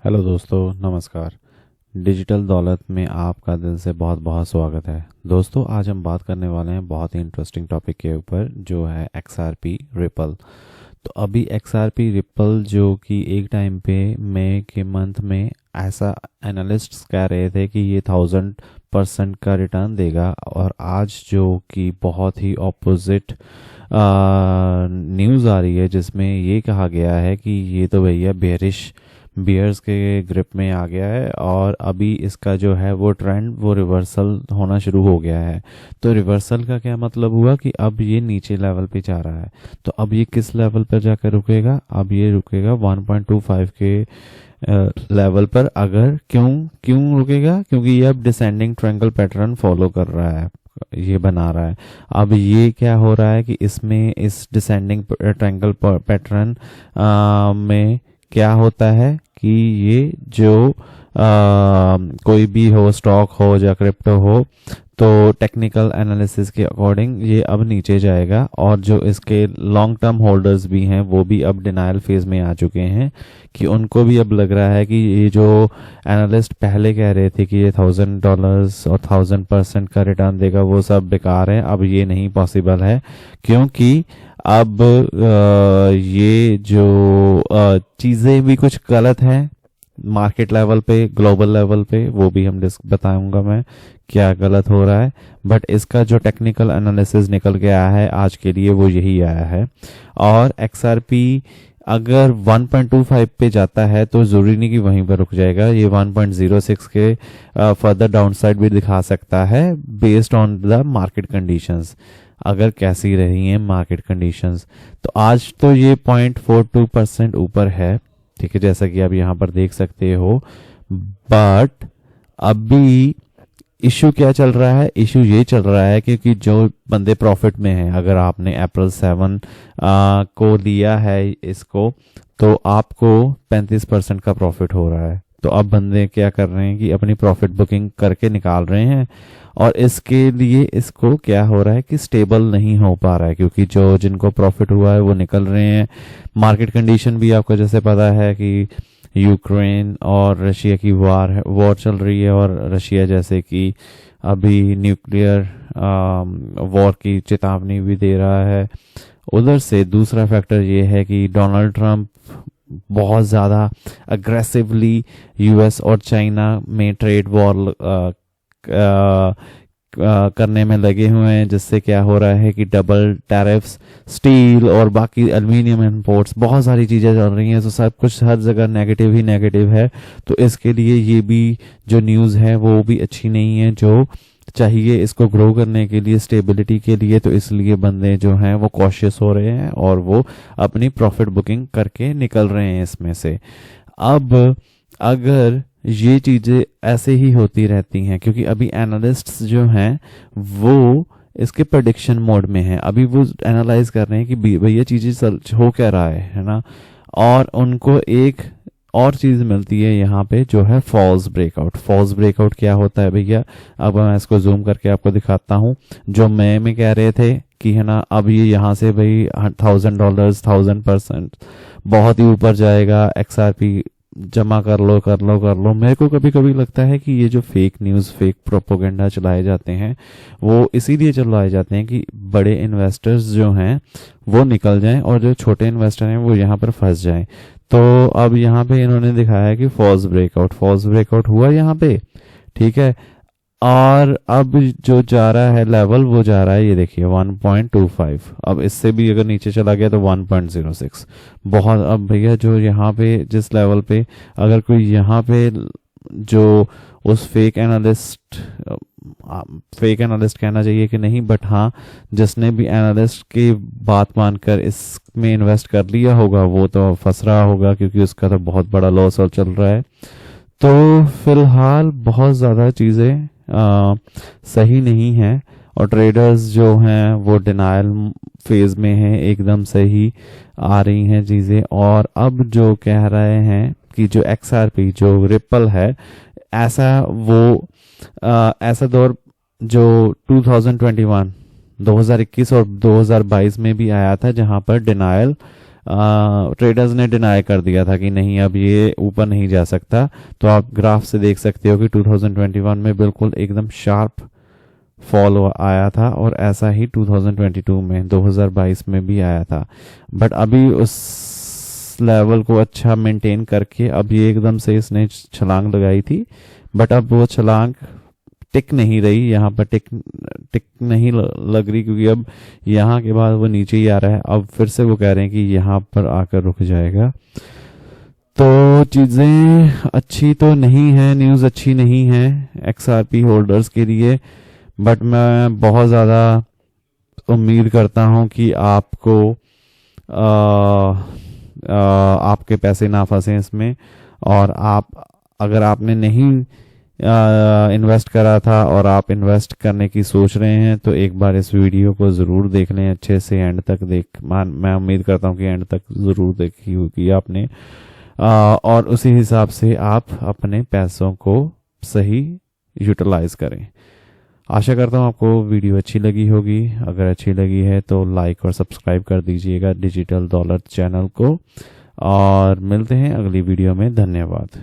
Hello दोस्तों, नमस्कार। Digital दौलत में आपका दिल से बहुत बहुत स्वागत है। दोस्तों, आज हम बात करने वाले हैं बहुत ही इंटरेस्टिंग टॉपिक के ऊपर, जो है XRP रिपल। तो अभी XRP रिपल जो कि एक टाइम पे मई के मंथ में ऐसा एनालिस्ट्स कह रहे थे कि ये 1000% का रिटर्न देगा, और आज जो कि बहुत ही ऑपोजिट न्यूज़ आ रही है जिसमें ये कहा गया है कि ये तो भैया बियर्स के ग्रिप में आ गया है, और अभी इसका जो है वो ट्रेंड वो रिवर्सल होना शुरू हो गया है। तो रिवर्सल का क्या मतलब हुआ कि अब ये नीचे लेवल पे जा रहा है। तो अब ये किस लेवल पर जाकर रुकेगा? अब ये रुकेगा 1.25 के लेवल पर। अगर क्यों क्यों रुकेगा? क्योंकि ये अब डिसेंडिंग ट्रायंगल पैटर्न फॉलो कर रहा है, ये बना रहा है। अब ये क्या हो रहा है कि इसमें इस डिसेंडिंग ट्रायंगल पैटर्न में क्या होता है कि ये जो कोई भी हो, स्टॉक हो या क्रिप्टो हो, तो टेक्निकल एनालिसिस के अकॉर्डिंग ये अब नीचे जाएगा, और जो इसके लॉन्ग टर्म होल्डर्स भी हैं वो भी अब डिनायल फेज में आ चुके हैं कि उनको भी अब लग रहा है कि ये जो एनालिस्ट पहले कह रहे थे कि ये $1000 और 1000% का रिटर्न देगा, वो सब बेकार है। अब ये नहीं पॉसिबल है, क्योंकि अब ये जो चीज़ें भी कुछ गलत हैं मार्केट लेवल पे, ग्लोबल लेवल पे, वो भी हम बताऊंगा मैं क्या गलत हो रहा है। बट इसका जो टेक्निकल एनालिसिस निकल के आया है आज के लिए वो यही आया है। और XRP अगर 1.25 पे जाता है तो ज़रूरी नहीं कि वहीं पर रुक जाएगा, ये 1.06 के फर्दर डाउनसाइड भी दिखा सकता है based on the market conditions. अगर कैसी रही हैं मार्केट कंडीशंस, तो आज तो ये 0.42% ऊपर है, ठीक है, जैसा कि आप यहाँ पर देख सकते हो। बट अभी इशू क्या चल रहा है? इशू ये चल रहा है क्योंकि जो बंदे प्रॉफिट में हैं, अगर आपने अप्रैल 7 को लिया है इसको, तो आपको 35% का प्रॉफिट हो रहा है। तो अब बंदे क्या कर रहे हैं कि अपनी प्रॉफिट बुकिंग करके निकाल रहे हैं, और इसके लिए इसको क्या हो रहा है कि स्टेबल नहीं हो पा रहा है, क्योंकि जो जिनको प्रॉफिट हुआ है वो निकल रहे हैं। मार्केट कंडीशन भी आपको जैसे पता है कि यूक्रेन और रशिया की वॉर चल रही है, और रशिया जैसे कि अभी न्यूक्लियर वॉर की चेतावनी भी दे रहा है। उधर से दूसरा फैक्टर ये है कि डोनाल्ड ट्रंप बहुत ज़्यादा अग्रेसिवली यूएस और चाइना में ट्रेड वॉर करने में लगे हुए हैं, जिससे क्या हो रहा है कि डबल टैरिफ्स, स्टील और बाकी एल्युमिनियम इंपोर्ट्स, बहुत सारी चीज़ें चल रही हैं। तो सब कुछ हर जगह नेगेटिव ही नेगेटिव है। तो इसके लिए ये भी जो न्यूज़ है वो भी अच्छी नहीं है, जो चाहिए इसको ग्रो करने के लिए, स्टेबिलिटी के लिए। तो इसलिए बंदे जो हैं वो कॉशियस हो रहे हैं और वो अपनी प्रॉफिट बुकिंग करके निकल रहे हैं इसमें से। अब अगर ये चीज़ें ऐसे ही होती रहती हैं, क्योंकि अभी एनालिस्ट्स जो हैं वो इसके प्रेडिक्शन मोड में हैं, अभी वो एनालाइज कर रहे हैं कि भैया चीज़ें हो क्या रहा है ना। और उनको एक और चीज़ मिलती है यहाँ पे, जो है फॉल्स ब्रेकआउट। फॉल्स ब्रेकआउट क्या होता है भैया? अब मैं इसको जूम करके आपको दिखाता हूँ। जो मई में कह रहे थे कि है ना, अब ये यहाँ से भाई $1000 1000% बहुत ही ऊपर जाएगा, XRP जमा कर लो कर लो कर लो। मेरे को कभी कभी लगता है कि ये जो फेक न्यूज़, फेक प्रोपोगेंडा चलाए जाते हैं, वो इसीलिए चलाए जाते हैं कि बड़े इन्वेस्टर्स जो हैं वो निकल जाएं, और जो छोटे इन्वेस्टर हैं वो यहाँ पर फंस जाएं। तो अब यहाँ पे इन्होंने दिखाया कि फॉल्स ब्रेकआउट हुआ यहाँ पे, ठीक है। और अब जो जा रहा है लेवल, वो जा रहा है, ये देखिए 1.25। अब इससे भी अगर नीचे चला गया तो 1.06। बहुत, अब भैया जो यहाँ पे जिस लेवल पे अगर कोई यहाँ पे जो उस फेक एनालिस्ट कहना चाहिए कि नहीं, बट हाँ, जिसने भी एनालिस्ट की बात मानकर इसमें इन्वेस्ट कर लिया होगा वो तो फंस रहा होगा, क्योंकि उसका तो बहुत बड़ा लॉस और चल रहा है। तो फिलहाल बहुत ज़्यादा चीज़ें सही नहीं है, और ट्रेडर्स जो हैं वो डिनायल फेज में हैं, एकदम सही आ रही हैं चीज़ें। और अब जो कह रहे हैं कि जो XRP जो रिपल है, ऐसा दौर जो 2021 2021 और 2022 में भी आया था, जहां पर डिनायल ट्रेडर्स ने डिनाई कर दिया था कि नहीं अब ये ऊपर नहीं जा सकता। तो आप ग्राफ से देख सकते हो कि 2021 में बिल्कुल एकदम शार्प फॉल आया था और ऐसा ही 2022 में 2022 में भी आया था। बट अभी उस लेवल को अच्छा मेंटेन करके अब ये एकदम से इसने छलांग लगाई थी, बट अब वो छलांग टिक नहीं रही, यहाँ पर टिक नहीं लग रही, क्योंकि अब यहाँ के बाद वो नीचे ही आ रहा है। अब फिर से वो कह रहे हैं कि यहाँ पर आकर रुक जाएगा। तो चीज़ें अच्छी तो नहीं है, न्यूज़ अच्छी नहीं है XRP होल्डर्स के लिए, बट मैं बहुत ज़्यादा उम्मीद करता हूँ कि आपको आपके पैसे ना फंसे इसमें। और आप अगर आपने नहीं इन्वेस्ट करा था और आप इन्वेस्ट करने की सोच रहे हैं तो एक बार इस वीडियो को ज़रूर देख लें अच्छे से, एंड तक मैं उम्मीद करता हूँ कि एंड तक ज़रूर देखी होगी आपने, और उसी हिसाब से आप अपने पैसों को सही यूटिलाइज करें। आशा करता हूँ आपको वीडियो अच्छी लगी होगी। अगर अच्छी लगी है तो लाइक और सब्सक्राइब कर दीजिएगा डिजिटल डॉलर चैनल को, और मिलते हैं अगली वीडियो में। धन्यवाद।